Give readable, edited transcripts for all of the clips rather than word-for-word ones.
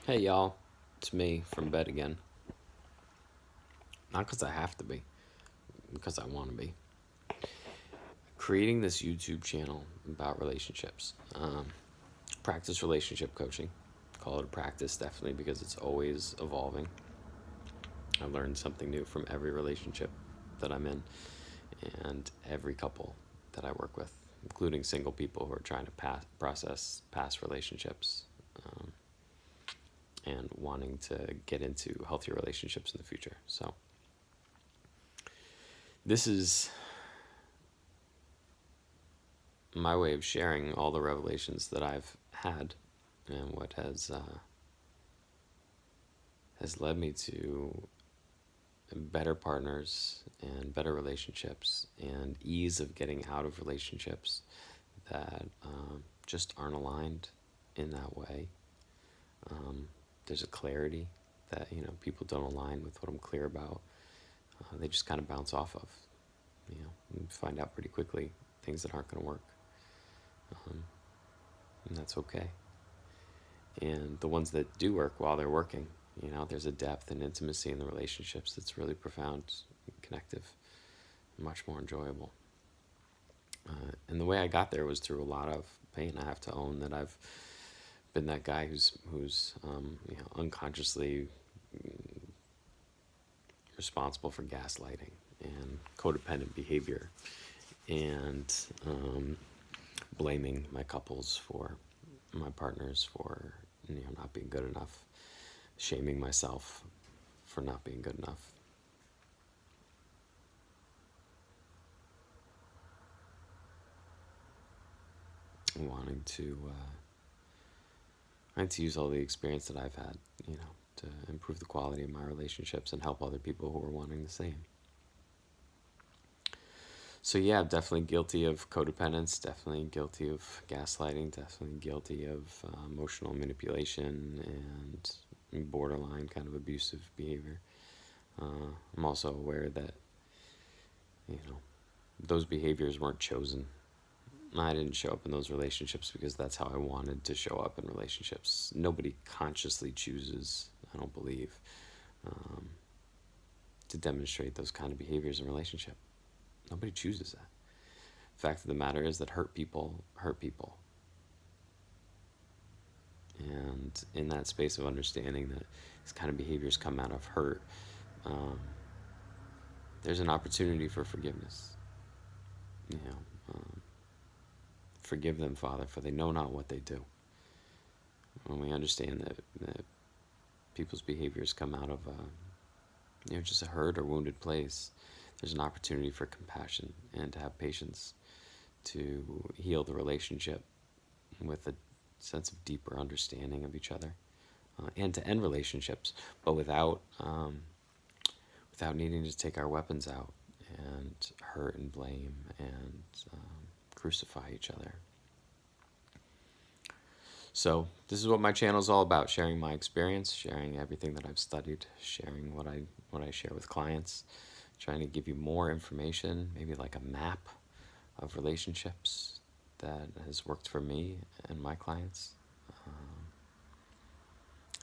Hey y'all, it's me from bed again. Not because I have to be, because I want to be. Creating this YouTube channel about relationships. Practice relationship coaching. Call it a practice, definitely, because it's always evolving. I learn something new from every relationship that I'm in and every couple that I work with, including single people who are trying to process past relationships and wanting to get into healthier relationships in the future. So, this is my way of sharing all the revelations that I've had and what has led me to better partners and better relationships and ease of getting out of relationships that just aren't aligned in that way. There's a clarity that people don't align with what I'm clear about. They just kind of bounce off of. And find out pretty quickly things that aren't going to work, and that's okay. And the ones that do work while they're working, there's a depth and intimacy in the relationships that's really profound, connective, much more enjoyable. And the way I got there was through a lot of pain. I have to own that I've been that guy who's unconsciously responsible for gaslighting and codependent behavior and blaming my couples for my partners for not being good enough, shaming myself for not being good enough. Wanting to use all the experience that I've had, to improve the quality of my relationships and help other people who are wanting the same. So yeah, definitely guilty of codependence, definitely guilty of gaslighting, definitely guilty of emotional manipulation and borderline kind of abusive behavior. I'm also aware that, those behaviors weren't chosen. I didn't show up in those relationships because that's how I wanted to show up in relationships. Nobody consciously chooses, I don't believe, to demonstrate those kind of behaviors in relationship. Nobody chooses that. Fact of the matter is that hurt people hurt people. And in that space of understanding that these kind of behaviors come out of hurt, there's an opportunity for forgiveness. Forgive them, Father, for they know not what they do. When we understand that people's behaviors come out of just a hurt or wounded place, there's an opportunity for compassion and to have patience to heal the relationship with a sense of deeper understanding of each other, and to end relationships, but without needing to take our weapons out and hurt and blame and crucify each other. So this is what my channel is all about: sharing my experience, sharing everything that I've studied, sharing what I share with clients, trying to give you more information, maybe like a map of relationships that has worked for me and my clients,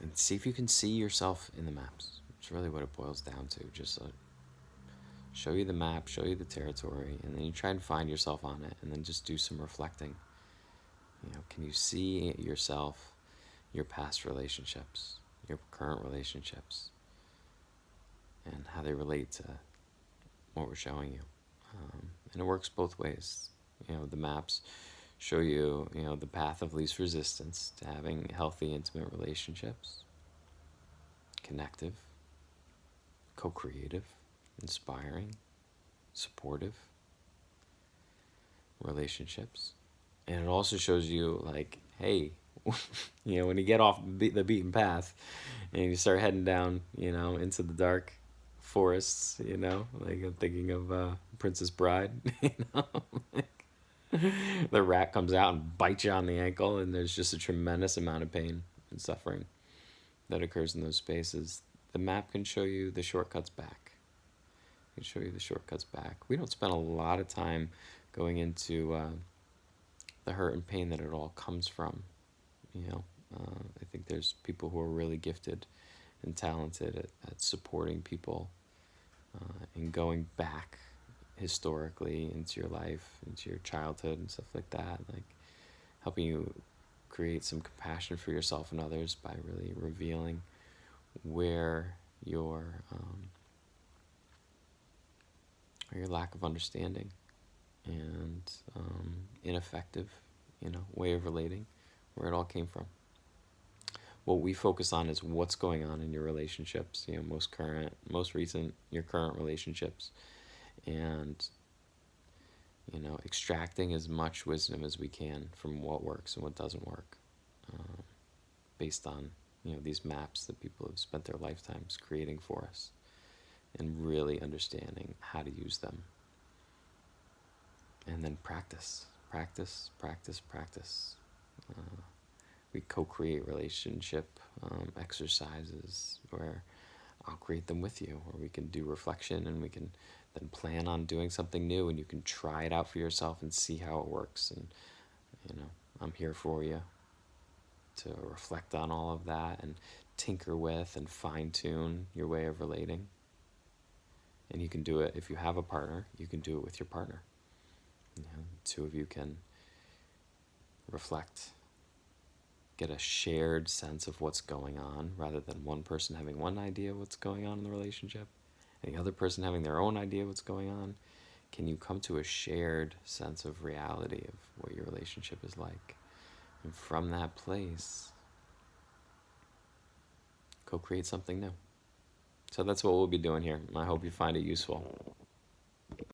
and see if you can see yourself in the maps. It's really what it boils down to. Just show you the map, show you the territory, and then you try and find yourself on it, and then just do some reflecting. Can you see yourself, your past relationships, your current relationships, and how they relate to what we're showing you? And it works both ways. The maps show you, the path of least resistance to having healthy, intimate relationships, connective, co-creative, inspiring, supportive relationships. And it also shows you, like, hey, when you get off the beaten path and you start heading down, into the dark forests, like I'm thinking of Princess Bride, the rat comes out and bites you on the ankle, and there's just a tremendous amount of pain and suffering that occurs in those spaces. The map can show you the shortcuts back. It can show you the shortcuts back. We don't spend a lot of time going into the hurt and pain that it all comes from, I think there's people who are really gifted and talented at supporting people and going back historically into your life, into your childhood and stuff like that, like helping you create some compassion for yourself and others by really revealing where your lack of understanding and ineffective, way of relating, where it all came from. What we focus on is what's going on in your relationships, most current, most recent, your current relationships, and extracting as much wisdom as we can from what works and what doesn't work, based on these maps that people have spent their lifetimes creating for us, and really understanding how to use them. And then practice. We co-create relationship exercises where I'll create them with you, or we can do reflection and we can then plan on doing something new, and you can try it out for yourself and see how it works. And I'm here for you to reflect on all of that and tinker with and fine-tune your way of relating. And you can do it, if you have a partner, you can do it with your partner. Two of you can reflect, get a shared sense of what's going on, rather than one person having one idea of what's going on in the relationship and the other person having their own idea of what's going on. Can you come to a shared sense of reality of what your relationship is like? And from that place, co-create something new. So that's what we'll be doing here. I hope you find it useful.